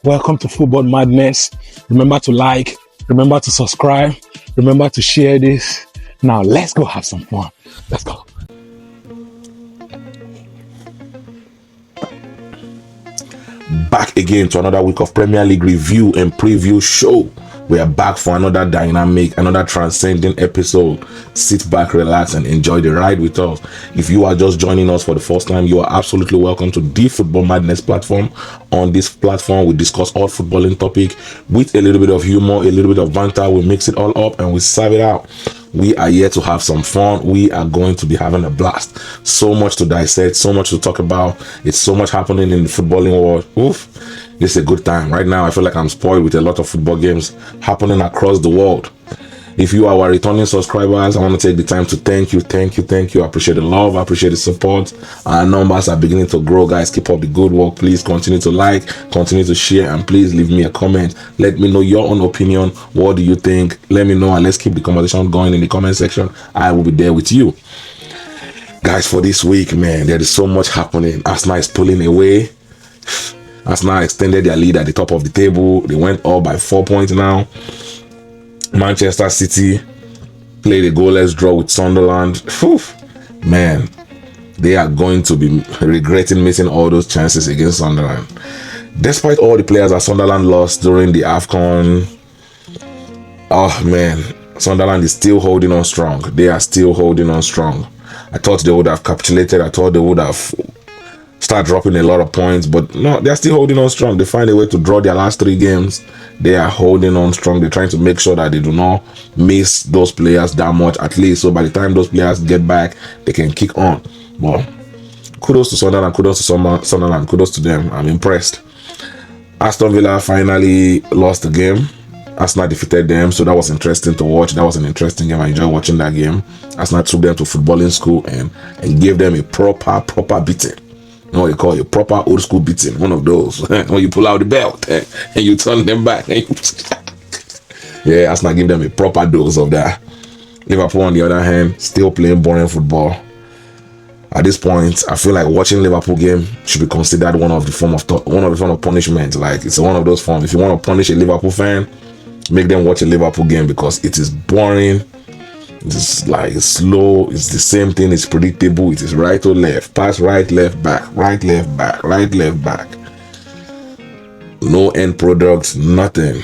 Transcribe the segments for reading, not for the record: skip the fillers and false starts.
Welcome to Football Madness. Remember to like, remember to subscribe, remember to share this. Now let's go have some fun. Let's go. Back again to another week of Premier League review and preview show. We are back for another dynamic, another transcending episode. Sit back, relax, and enjoy the ride with us. If you are just joining us for the first time, you are absolutely welcome to the Football Madness platform. On this platform, we discuss all footballing topic with a little bit of humor, a little bit of banter. We mix it all up and we serve it out. We are here to have some fun. We are going to be having a blast. So much to dissect, so much to talk about. It's so much happening in the footballing world. Oof. This is a good time. Right now, I feel like I'm spoiled with a lot of football games happening across the world. If you are our returning subscribers, I want to take the time to thank you. I appreciate the love. I appreciate the support. Our numbers are beginning to grow, guys. Keep up the good work. Please continue to like, continue to share, and please leave me a comment. Let me know your own opinion. What do you think? Let me know, and let's keep the conversation going in the comment section. I will be there with you. Guys, for this week, man, there is so much happening. Arsenal is pulling away. Arsenal extended their lead at the top of the table. They went up by 4 points now. Manchester City played a goalless draw with Sunderland. Whew, man, they are going to be regretting missing all those chances against Sunderland. Despite all the players that Sunderland lost during the AFCON, oh man, Sunderland is still holding on strong. They are still holding on strong. I thought they would have capitulated. I thought they would have start dropping a lot of points, but no, they're still holding on strong. They find a way to draw their last 3 games. They are holding on strong. They're trying to make sure that they do not miss those players that much, at least, so by the time those players get back, they can kick on. Well, kudos to Sunderland, kudos to Sunderland, kudos to them. I'm impressed. Aston Villa finally lost the game. Arsenal defeated them, so that was interesting to watch. That was an interesting game. I enjoyed watching that game. Arsenal took them to footballing school and gave them a proper beating. You know what you call a proper old school beating, one of those when you pull out the belt and you turn them back. Yeah, Arsenal give them a proper dose of that. Liverpool, on the other hand, still playing boring football. At this point, I feel like watching Liverpool game should be considered one of the form of punishment. Like, it's one of those forms. If you want to punish a Liverpool fan, make them watch a Liverpool game because it is boring. It's like slow. It's the same thing. It's predictable. It is right or left, pass right, left, back, right, left, back, right, left, back. No end product, nothing.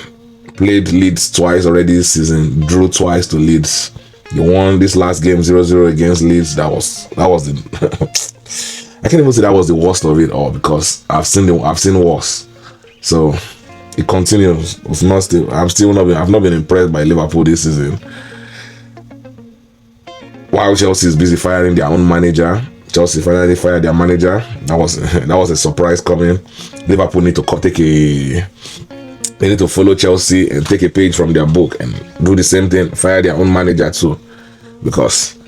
Played Leeds twice already this season. Drew twice to Leeds. You won this last game 0-0 against Leeds. That was the I can't even say that was the worst of it all because I've seen worse. So it continues. I've not been impressed by Liverpool this season. While Chelsea is busy firing their own manager, Chelsea finally fired their manager. That was a surprise coming. Liverpool need to they need to follow Chelsea and take a page from their book and do the same thing, fire their own manager too. Because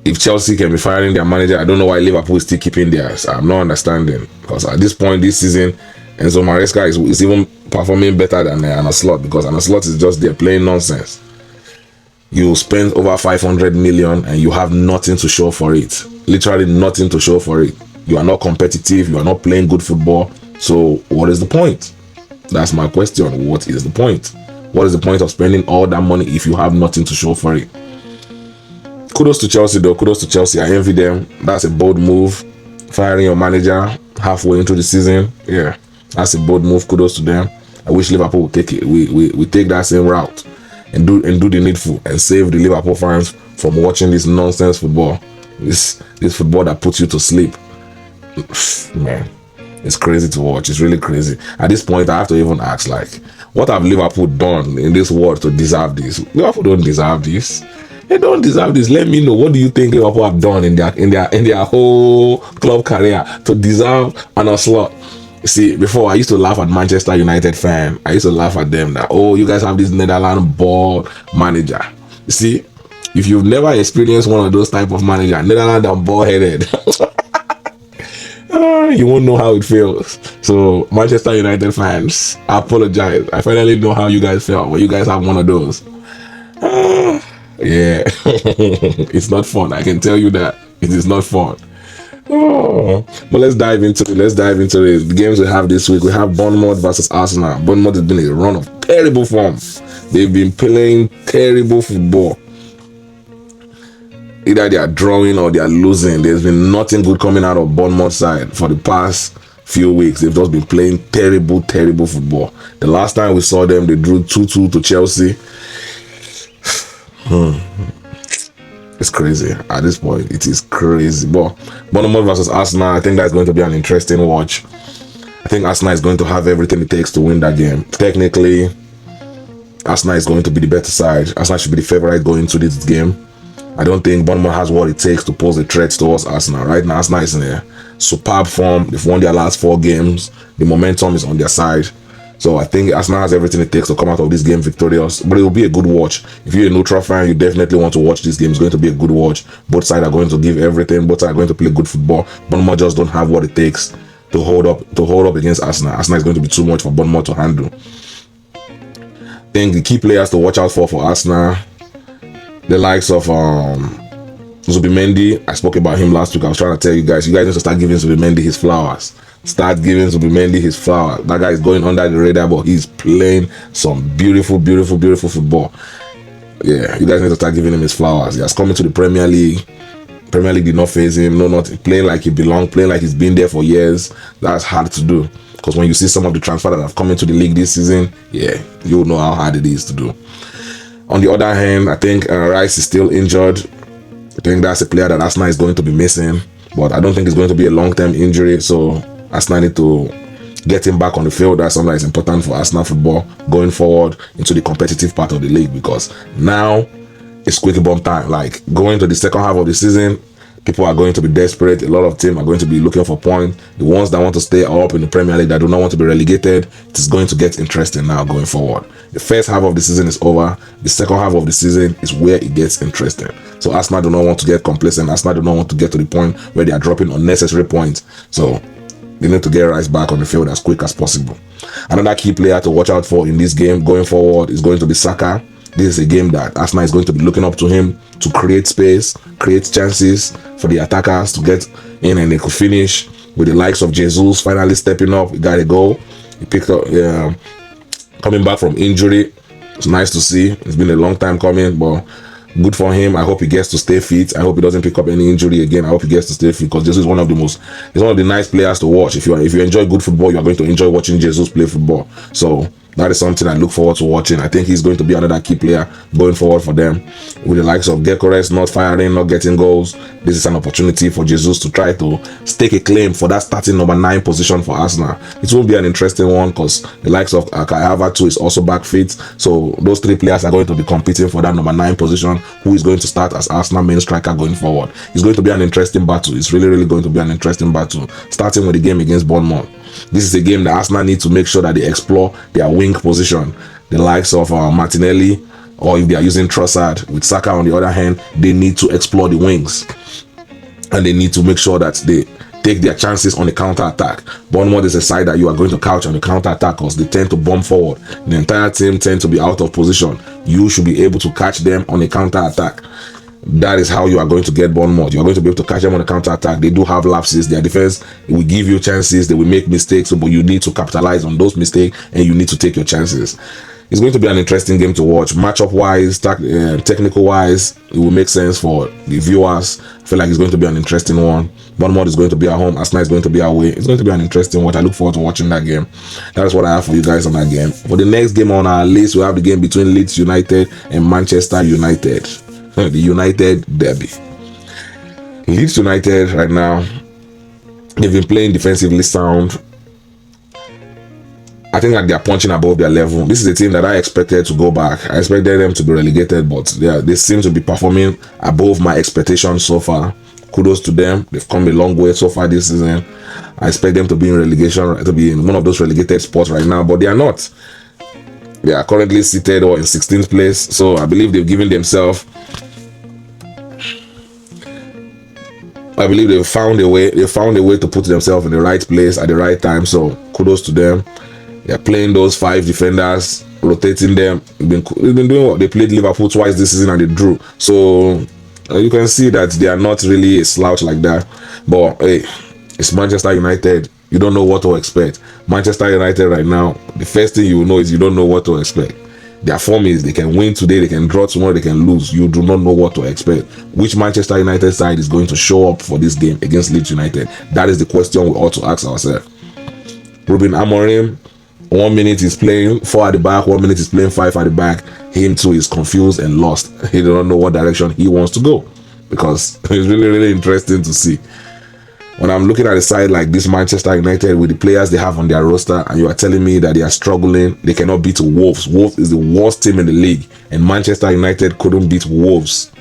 if Chelsea can be firing their manager, I don't know why Liverpool is still keeping theirs. I'm not understanding. Because at this point this season, Enzo Maresca is even performing better than Arne Slot, because Arne Slot is just there playing nonsense. You spend over 500 million and you have nothing to show for it. Literally nothing to show for it. You are not competitive. You are not playing good football. So what is the point? That's my question. What is the point? What is the point of spending all that money if you have nothing to show for it? Kudos to Chelsea though. Kudos to Chelsea. I envy them. That's a bold move. Firing your manager halfway into the season. Yeah, that's a bold move. Kudos to them. I wish Liverpool would take it. We take that same route. And do the needful and save the Liverpool fans from watching this nonsense football. This football that puts you to sleep. Man, it's crazy to watch. It's really crazy. At this point, I have to even ask, like, what have Liverpool done in this world to deserve this? Liverpool don't deserve this. They don't deserve this. Let me know. What do you think Liverpool have done in their whole club career to deserve an onslaught? See, before I used to laugh at Manchester United fan. I used to laugh at them that, oh, you guys have this Netherlands ball manager. You see, if you've never experienced one of those type of manager, Netherlands and ball headed, you won't know how it feels. So Manchester United fans, I apologize. I finally know how you guys felt when you guys have one of those. Yeah, it's not fun. I can tell you that it is not fun. Oh, but let's dive into it. Let's dive into it. The games we have this week. We have Bournemouth versus Arsenal. Bournemouth has been a run of terrible form. They've been playing terrible football. Either they are drawing or they are losing. There's been nothing good coming out of Bournemouth side for the past few weeks. They've just been playing terrible football. The last time we saw them, they drew 2-2 to Chelsea. It's crazy at this point. It is crazy. But Bournemouth versus Arsenal, I think that's going to be an interesting watch. I think Arsenal is going to have everything it takes to win that game. Technically, Arsenal is going to be the better side. Arsenal should be the favorite going into this game. I don't think Bournemouth has what it takes to pose a threat towards Arsenal. Right now, Arsenal is in a superb form. They've won their last 4 games. The momentum is on their side. So I think Arsenal has everything it takes to come out of this game victorious. But it will be a good watch. If you're a neutral fan, you definitely want to watch this game. It's going to be a good watch. Both sides are going to give everything. Both sides are going to play good football. Bournemouth just don't have what it takes to hold up against Arsenal. Arsenal is going to be too much for Bournemouth to handle. I think the key players to watch out for Arsenal, the likes of Zubimendi. I spoke about him last week. I was trying to tell you guys need to start giving Zubimendi his flowers. Start giving Zubimendi his flowers. That guy is going under the radar, but he's playing some beautiful football. Yeah, you guys need to start giving him his flowers. He has come into the Premier League. Premier League did not phase him. No, not playing like he belonged, playing like he's been there for years. That's hard to do. Because when you see some of the transfers that have come into the league this season, yeah, you'll know how hard it is to do. On the other hand, I think Rice is still injured. I think that's a player that Arsenal is going to be missing, but I don't think it's going to be a long-term injury, so Arsenal need to get him back on the field. That's something that is important for Arsenal football going forward into the competitive part of the league, because now it's quick bomb time. Like, going to the second half of the season, people are going to be desperate. A lot of teams are going to be looking for points. The ones that want to stay up in the Premier League, that do not want to be relegated, it is going to get interesting now going forward. The first half of the season is over. The second half of the season is where it gets interesting. So Arsenal do not want to get complacent. Arsenal do not want to get to the point where they are dropping unnecessary points. So they need to get Rice back on the field as quick as possible. Another key player to watch out for in this game going forward is going to be Saka. This is a game that Arsenal is going to be looking up to him to create space, create chances for the attackers to get in, and they could finish with the likes of Jesus finally stepping up. He got a goal. He picked up, coming back from injury. It's nice to see. It's been a long time coming, but good for him. I hope he gets to stay fit. I hope he doesn't pick up any injury again. I hope he gets to stay fit, because Jesus is one of the nice players to watch. If you enjoy good football, you are going to enjoy watching Jesus play football. So that is something I look forward to watching. I think he's going to be another key player going forward for them. With the likes of Gyökeres not firing, not getting goals, this is an opportunity for Jesus to try to stake a claim for that starting number 9 position for Arsenal. It will be an interesting one, because the likes of Kai Havertz is also back fit. So those 3 players are going to be competing for that number 9 position. Who is going to start as Arsenal main striker going forward? It's going to be an interesting battle. It's really going to be an interesting battle, starting with the game against Bournemouth. This is a game that Arsenal need to make sure that they explore their wing position. The likes of Martinelli, or if they are using Trossard with Saka on the other hand, they need to explore the wings. And they need to make sure that they take their chances on the counter-attack. Bournemouth is a side that you are going to couch on the counter-attack, because they tend to bomb forward. The entire team tend to be out of position. You should be able to catch them on a counter-attack. That is how you are going to get Bournemouth. You are going to be able to catch them on the counter-attack. They do have lapses. Their defense will give you chances. They will make mistakes, but you need to capitalize on those mistakes, and you need to take your chances. It's going to be an interesting game to watch. Matchup-wise, technical-wise, it will make sense for the viewers. I feel like it's going to be an interesting one. Bournemouth is going to be at home. Arsenal is going to be away. It's going to be an interesting watch. I look forward to watching that game. That is what I have for you guys on that game. For the next game on our list, we have the game between Leeds United and Manchester United. The United derby. Leeds United right now, they've been playing defensively sound. I think that they are punching above their level. This is a team that I expected to go back. I expected them to be relegated, but they seem to be performing above my expectations so far. Kudos to them. They've come a long way so far this season. I expect them to be in relegation, to be in one of those relegated spots right now, but they are not. They are currently seated in 16th place, so I believe they've given themselves. I believe they found a way to put themselves in the right place at the right time. So kudos to them. They're playing those 5 defenders, rotating them. They've been doing what they played Liverpool twice this season and they drew. So You can see that they are not really a slouch like that. But hey, it's Manchester United. You don't know what to expect. Manchester United right now, the first thing you will know is you don't know what to expect. Their form is they can win today, they can draw tomorrow, they can lose. You do not know what to expect. Which Manchester United side is going to show up for this game against Leeds United? That is the question we ought to ask ourselves. Ruben Amorim, 1 minute he's playing 4 at the back, 1 minute he's playing 5 at the back. Him too is confused and lost. He does not know what direction he wants to go, because it's really, really interesting to see. When I'm looking at a side like this Manchester United with the players they have on their roster, and you are telling me that they are struggling, they cannot beat Wolves. Wolves is the worst team in the league, and Manchester United couldn't beat Wolves.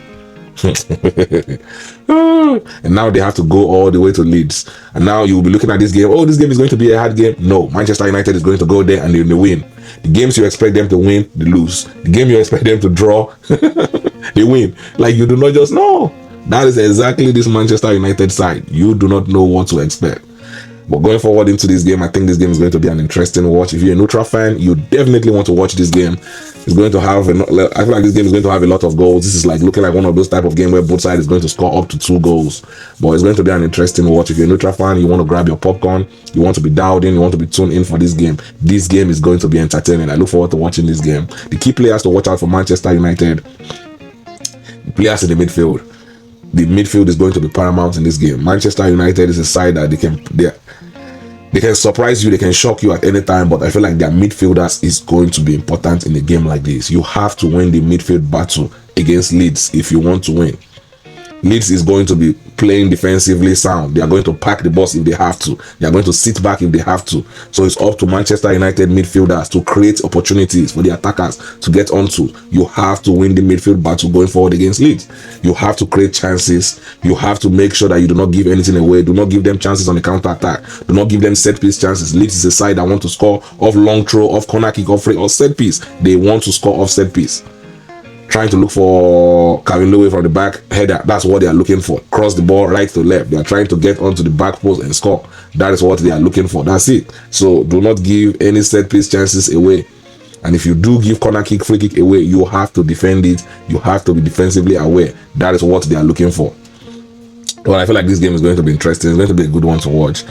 And now they have to go all the way to Leeds. And now you will be looking at this game. Oh, this game is going to be a hard game. No, Manchester United is going to go there and they will win. The games you expect them to win, they lose. The game you expect them to draw, they win. Like, you do not just know. That is exactly this Manchester United side. You do not know what to expect. But going forward into this game, I think this game is going to be an interesting watch. If you're a neutral fan, you definitely want to watch this game. It's going to have, I feel like this game is going to have a lot of goals. This is like looking like one of those type of game where both sides is going to score up to 2 goals. But it's going to be an interesting watch. If you're a neutral fan, you want to grab your popcorn, you want to be dialed in, you want to be tuned in for this game. This game is going to be entertaining. I look forward to watching this game. The key players to watch out for Manchester United, the players in the midfield. The midfield is going to be paramount in this game. Manchester United is a side that they can surprise you, they can shock you at any time, but I feel like their midfielders is going to be important in a game like this. You have to win the midfield battle against Leeds if you want to win. Leeds is going to be playing defensively sound. They are going to pack the bus if they have to. They are going to sit back if they have to. So it's up to Manchester United midfielders to create opportunities for the attackers to get onto. You have to win the midfield battle going forward against Leeds. You have to create chances. You have to make sure that you do not give anything away. Do not give them chances on the counter attack. Do not give them set piece chances. Leeds is a side that want to score off long throw, off corner kick, off free, or set piece. They want to score off set piece. Trying to look for Kevin Lowe from the back header. That's what they are looking for. Cross the ball right to left. They are trying to get onto the back post and score. That is what they are looking for. That's it. So do not give any set piece chances away. And if you do give corner kick, free kick away, you have to defend it. You have to be defensively aware. That is what they are looking for. Well, I feel like this game is going to be interesting. It's going to be a good one to watch.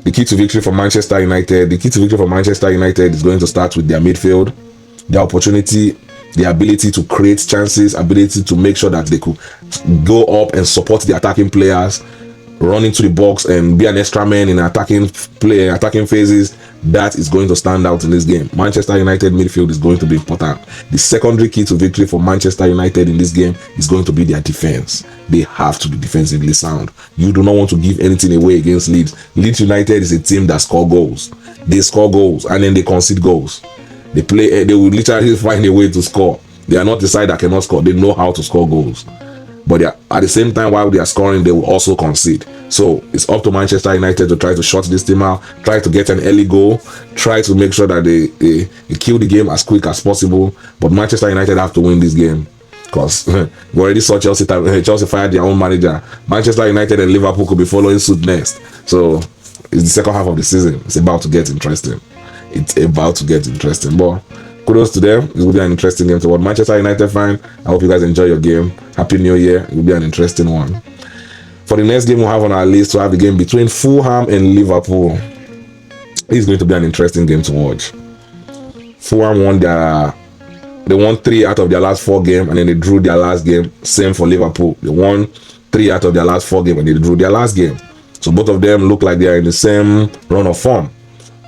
The key to victory for Manchester United. The key to victory for Manchester United is going to start with their midfield, their opportunity, the ability to create chances, ability to make sure that they could go up and support the attacking players, run into the box and be an extra man in attacking phases. That is going to stand out in this game. Manchester United midfield is going to be important. The secondary key to victory for Manchester United in this game is going to be their defense. They have to be defensively sound. You do not want to give anything away against Leeds. Leeds United is a team that score goals. They score goals and then they concede goals. They will literally find a way to score. They are not the side that cannot score. They know how to score goals. But at the same time, while they are scoring, they will also concede. So it's up to Manchester United to try to shut this team out, try to get an early goal, try to make sure that they kill the game as quick as possible. But Manchester United have to win this game, because we already saw Chelsea fired their own manager. Manchester United and Liverpool could be following suit next. So it's the second half of the season. It's about to get interesting. But kudos to them. It will be an interesting game to watch. Manchester United fan, I hope you guys enjoy your game. Happy New Year. It will be an interesting one. For the next game we have on our list, we have the game between Fulham and Liverpool. It's going to be an interesting game to watch. Fulham won 3 out of their last 4 games, and then they drew their last game. Same for Liverpool. They won 3 out of their last 4 games, and they drew their last game. So both of them look like they are in the same run of form.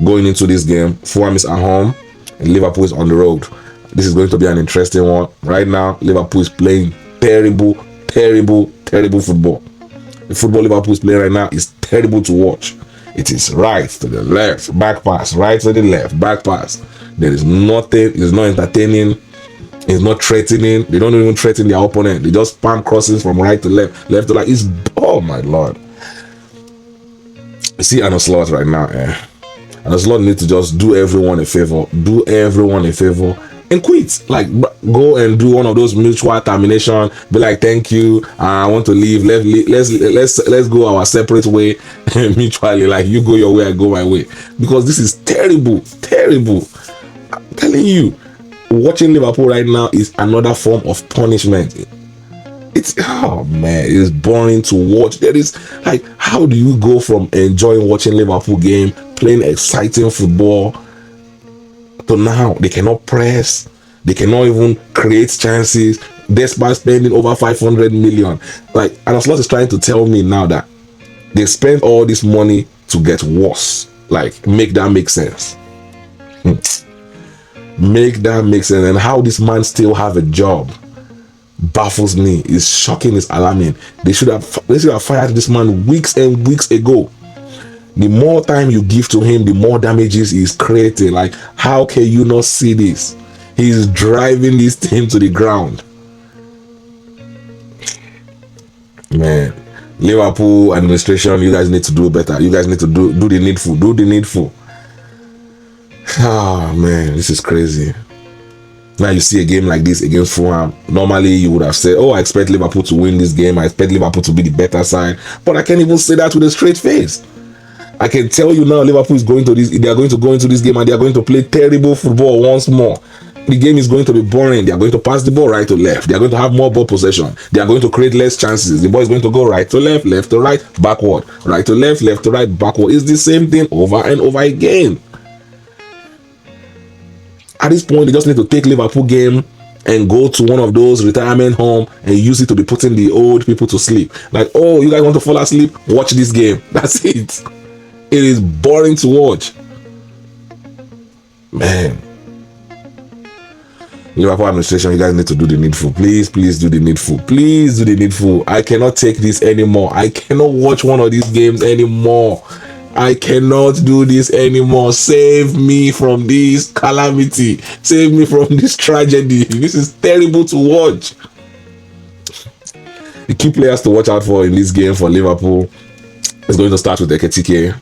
Going into this game, Fulham is at home and Liverpool is on the road. This is going to be an interesting one. Right now, Liverpool is playing terrible football. The football Liverpool is playing right now is terrible to watch. It is right to the left, back pass, right to the left, back pass. There is nothing, it's not entertaining, it's not threatening. They don't even threaten their opponent. They just spam crosses from right to left, left to right. It's, oh my lord. You see Arne Slot right now, and the Slot need to just do everyone a favor and quit. Like, go and do one of those mutual termination. Be like, thank you, I want to leave. Let's go our separate way mutually. Like, you go your way, I go my way. Because this is terrible. I'm telling you, watching Liverpool right now is another form of punishment. It's, oh man, it's boring to watch. There is, like, how do you go from enjoying watching Liverpool game, playing exciting football, to now they cannot press, they cannot even create chances despite spending over 500 million. Like, and Ancelotti is trying to tell me now that they spent all this money to get worse. Like, make that make sense. Make that make sense. And how this man still have a job baffles me. It's shocking, it's alarming. They should have fired this man weeks and weeks ago. The more time you give to him, the more damages he's creating. Like, how can you not see this? He's driving this team to the ground. Man, Liverpool administration, you guys need to do better. You guys need to do the needful. Do the needful. Oh man, this is crazy. Now you see a game like this against Fulham. Normally you would have said, oh, I expect Liverpool to win this game. I expect Liverpool to be the better side. But I can't even say that with a straight face. I can tell you now, Liverpool is going to this. They are going to go into this game and they are going to play terrible football once more. The game is going to be boring. They are going to pass the ball right to left. They are going to have more ball possession. They are going to create less chances. The ball is going to go right to left to right, backward, right to left to right, backward. It's the same thing over and over again. At this point, they just need to take Liverpool game and go to one of those retirement home and use it to be putting the old people to sleep. Like, oh, you guys want to fall asleep? Watch this game. That's it. It is boring to watch. Man. Liverpool administration, you guys need to do the needful. Please do the needful. Please do the needful. I cannot take this anymore. I cannot watch one of these games anymore. I cannot do this anymore. Save me from this calamity. Save me from this tragedy. This is terrible to watch. The key players to watch out for in this game for Liverpool is going to start with Ekitike.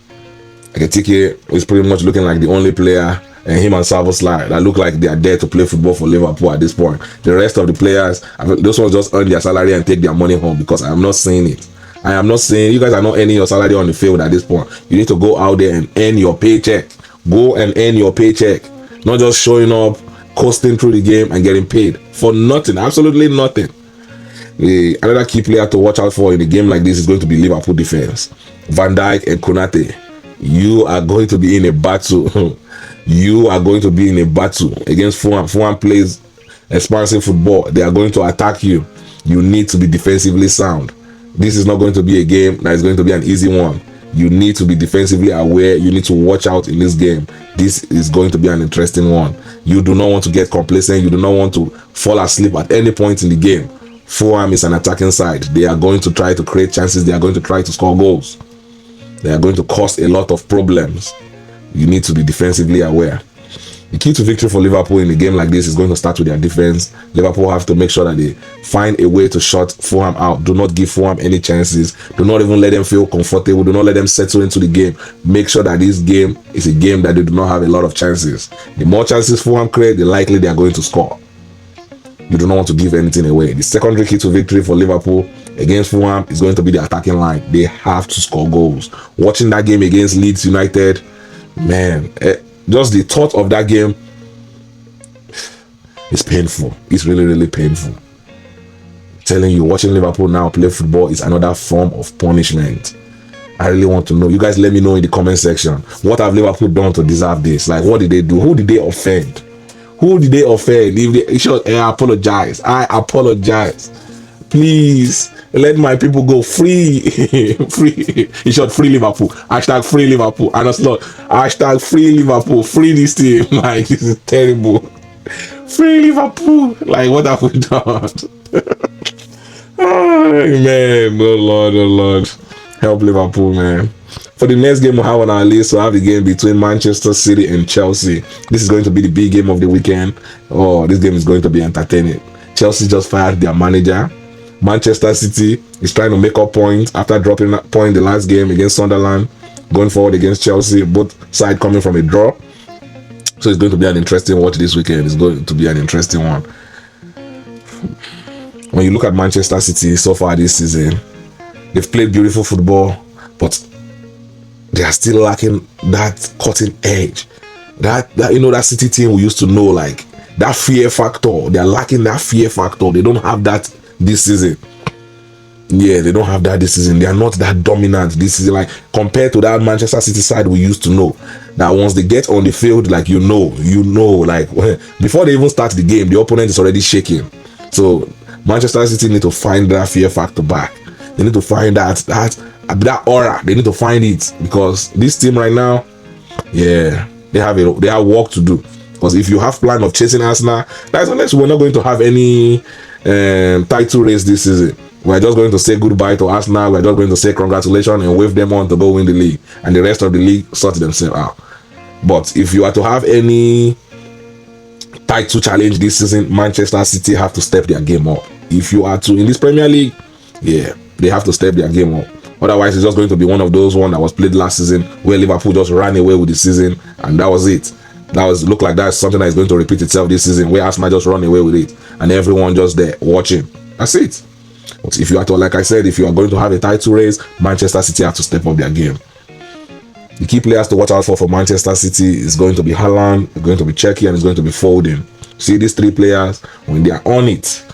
Ekitike is pretty much looking like the only player, and him and Szoboszlai, that look like they are there to play football for Liverpool at this point. The rest of the players, those ones just earn their salary and take their money home, because I am not seeing it. I am not saying you guys are not earning your salary on the field at this point. You need to go out there and earn your paycheck. Go and earn your paycheck. Not just showing up, coasting through the game and getting paid for nothing. Absolutely nothing. Another key player to watch out for in a game like this is going to be Liverpool defense. Van Dijk and Konate. You are going to be in a battle. You are going to be in a battle against Fulham. Fulham plays expansive football. They are going to attack you. You need to be defensively sound. This is not going to be a game that is going to be an easy one. You need to be defensively aware. You need to watch out in this game. This is going to be an interesting one. You do not want to get complacent. You do not want to fall asleep at any point in the game. Fulham is an attacking side. They are going to try to create chances. They are going to try to score goals. They are going to cause a lot of problems. You need to be defensively aware. The key to victory for Liverpool in a game like this is going to start with their defense. Liverpool have to make sure that they find a way to shut Fulham out. Do not give Fulham any chances. Do not even let them feel comfortable. Do not let them settle into the game. Make sure that this game is a game that they do not have a lot of chances. The more chances Fulham create, the likely they are going to score. You do not want to give anything away. The secondary key to victory for Liverpool against Fulham is going to be the attacking line. They have to score goals. Watching that game against Leeds United, man, just the thought of that game is painful. It's really, really painful. I'm telling you, watching Liverpool now play football is another form of punishment. I really want to know. You guys let me know in the comment section. What have Liverpool done to deserve this? Like, what did they do? Who did they offend? Who did they offend? If they should, I apologize. I apologize. Please let my people go free. Free. You should free Liverpool. Hashtag free Liverpool. And that's not hashtag free Liverpool. Free this team. Like, this is terrible. Free Liverpool. Like, what have we done? Oh man, oh Lord. Help Liverpool, man. For the next game we have on our list, we have the game between Manchester City and Chelsea. This is going to be the big game of the weekend. Oh, this game is going to be entertaining. Chelsea just fired their manager. Manchester City is trying to make up points after dropping that point the last game against Sunderland, going forward against Chelsea, both sides coming from a draw. So it's going to be an interesting watch this weekend. It's going to be an interesting one. When you look at Manchester City so far this season, they've played beautiful football, but they are still lacking that cutting edge. That City team we used to know, like that fear factor. They are lacking that fear factor. They don't have that this season. Yeah, they don't have that this season. They are not that dominant this season, like compared to that Manchester City side we used to know. That once they get on the field, like like before they even start the game, the opponent is already shaking. So Manchester City need to find that fear factor back. They need to find that aura. They need to find it, because this team right now, yeah, they have work to do. Because if you have plan of chasing Arsenal, that's unless we're not going to have any title race this season. We're just going to say goodbye to Arsenal. We're just going to say congratulations and wave them on to go win the league, and the rest of the league sort themselves out. But if you are to have any title challenge this season, Manchester City have to step their game up. If you are to in this Premier League, yeah, they have to step their game up. Otherwise, it's just going to be one of those one that was played last season, where Liverpool just ran away with the season, and that was it. Look like that's something that is going to repeat itself this season, where Arsenal just run away with it, and everyone just there watching. That's it. But if you are to, like I said, if you are going to have a title race, Manchester City have to step up their game. The key players to watch out for Manchester City is going to be Haaland, it's going to be Cherki, and it's going to be Foden. See, these three players, when they are on it,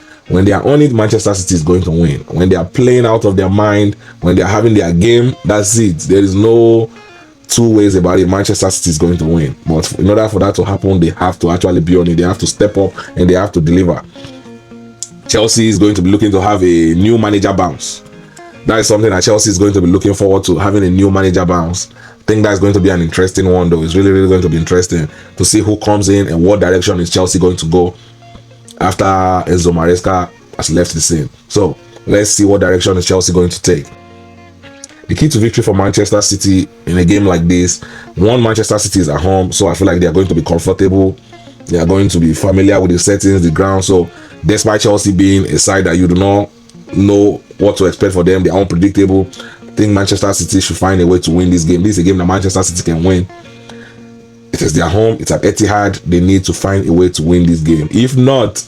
Manchester City is going to win. When they are playing out of their mind, when they are having their game, that's it. There is no two ways about it. Manchester City is going to win. But in order for that to happen, they have to actually be on it. They have to step up and they have to deliver. Chelsea is going to be looking to have a new manager bounce. That is something that Chelsea is going to be looking forward to, having a new manager bounce. I think that's going to be an interesting one, though. It's really, really going to be interesting to see who comes in and what direction is Chelsea going to go after Enzo Maresca has left the scene. So let's see what direction is Chelsea going to take. The key to victory for Manchester City in a game like this, one, Manchester City is at home, so I feel like they are going to be comfortable. They are going to be familiar with the settings, the ground. So despite Chelsea being a side that you do not know what to expect for them, they are unpredictable, I think Manchester City should find a way to win this game. This is a game that Manchester City can win. It is their home, it's at Etihad. They need to find a way to win this game. If not,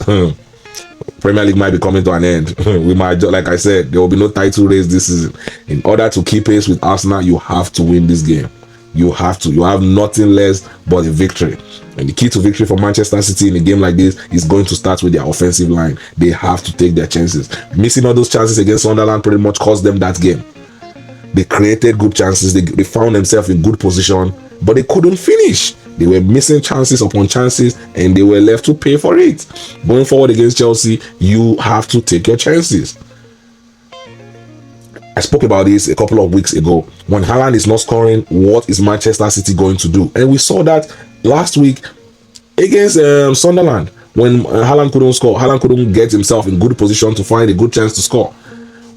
Premier League might be coming to an end. We might, like I said, there will be no title race this season. In order to keep pace with Arsenal, you have to win this game. You have to. You have nothing less but a victory. And the key to victory for Manchester City in a game like this is going to start with their offensive line. They have to take their chances. Missing all those chances against Sunderland pretty much cost them that game. They created good chances. They found themselves in good position, but they couldn't finish. They were missing chances upon chances, and they were left to pay for it. Going forward against Chelsea, you have to take your chances. I spoke about this a couple of weeks ago. When Haaland is not scoring, what is Manchester City going to do? And we saw that last week against Sunderland. When Haaland couldn't score, Haaland couldn't get himself in good position to find a good chance to score.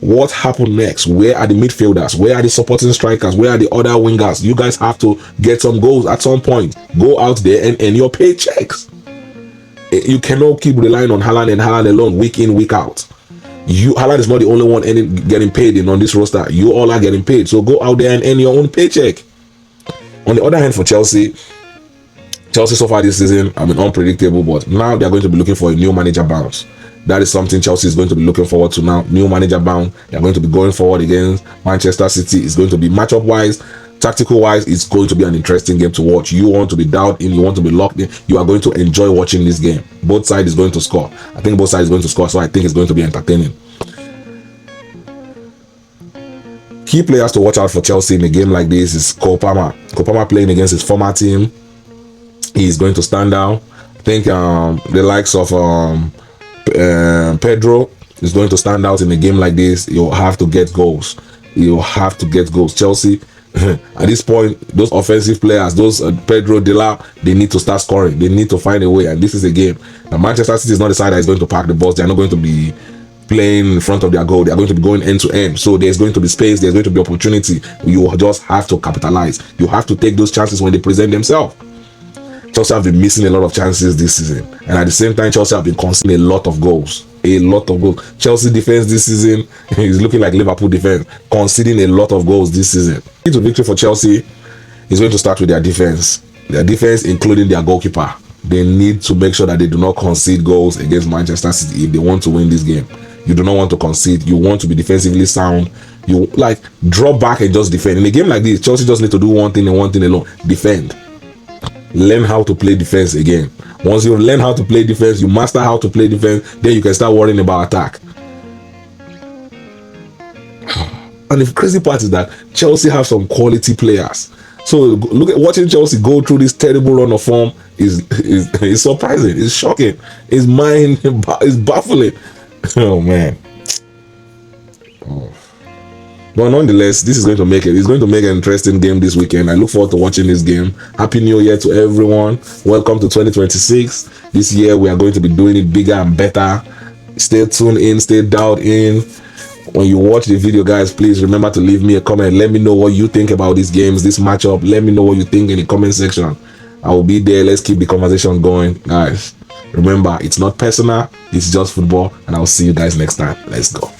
What happened next? Where are the midfielders? Where are the supporting strikers? Where are the other wingers? You guys have to get some goals at some point. Go out there and earn your paychecks. You cannot keep relying on Haaland and Haaland alone, week in, week out. Haaland is not the only one getting paid on this roster. You all are getting paid. So go out there and earn your own paycheck. On the other hand, for Chelsea so far this season have been unpredictable, but now they're going to be looking for a new manager bounce. That is something Chelsea is going to be looking forward to now. New manager bound. They're going to be going forward against Manchester City. It's going to be matchup wise, tactical wise. It's going to be an interesting game to watch. You want to be dialed in. You want to be locked in. You are going to enjoy watching this game. Both sides is going to score. I think both sides is going to score. So I think it's going to be entertaining. Key players to watch out for Chelsea in a game like this is Cole Palmer. Cole Palmer playing against his former team. He's going to stand out. I think the likes of Pedro is going to stand out in a game like this. You'll have to get goals. Chelsea, at this point, those offensive players, those Pedro, Dela, they need to start scoring. They need to find a way. And this is a game. Now, Manchester City is not the side that is going to park the bus. They are not going to be playing in front of their goal. They are going to be going end to end. So there's going to be space. There's going to be opportunity. You just have to capitalize. You have to take those chances when they present themselves. Chelsea have been missing a lot of chances this season, and at the same time, Chelsea have been conceding a lot of goals. Chelsea defense this season is looking like Liverpool defense, conceding a lot of goals this season. Key to victory for Chelsea is going to start with their defense. Their defense, including their goalkeeper. They need to make sure that they do not concede goals against Manchester City if they want to win this game. You do not want to concede. You want to be defensively sound. You drop back and just defend. In a game like this, Chelsea just need to do one thing and one thing alone: defend. Learn how to play defense again. Once you learn how to play defense, you master how to play defense, then you can start worrying about attack. And the crazy part is that Chelsea have some quality players. So look at watching Chelsea go through this terrible run of form is surprising. It's shocking. It's mind. It's baffling. Oh man. Oh. But nonetheless, this is going to make it. It's going to make an interesting game this weekend. I look forward to watching this game. Happy New Year to everyone. Welcome to 2026. This year we are going to be doing it bigger and better. Stay tuned in. Stay dialed in. When you watch the video, guys, please remember to leave me a comment. Let me know what you think about these games, this matchup. Let me know what you think in the comment section. I will be there. Let's keep the conversation going, guys. Remember, it's not personal. It's just football. And I'll see you guys next time. Let's go.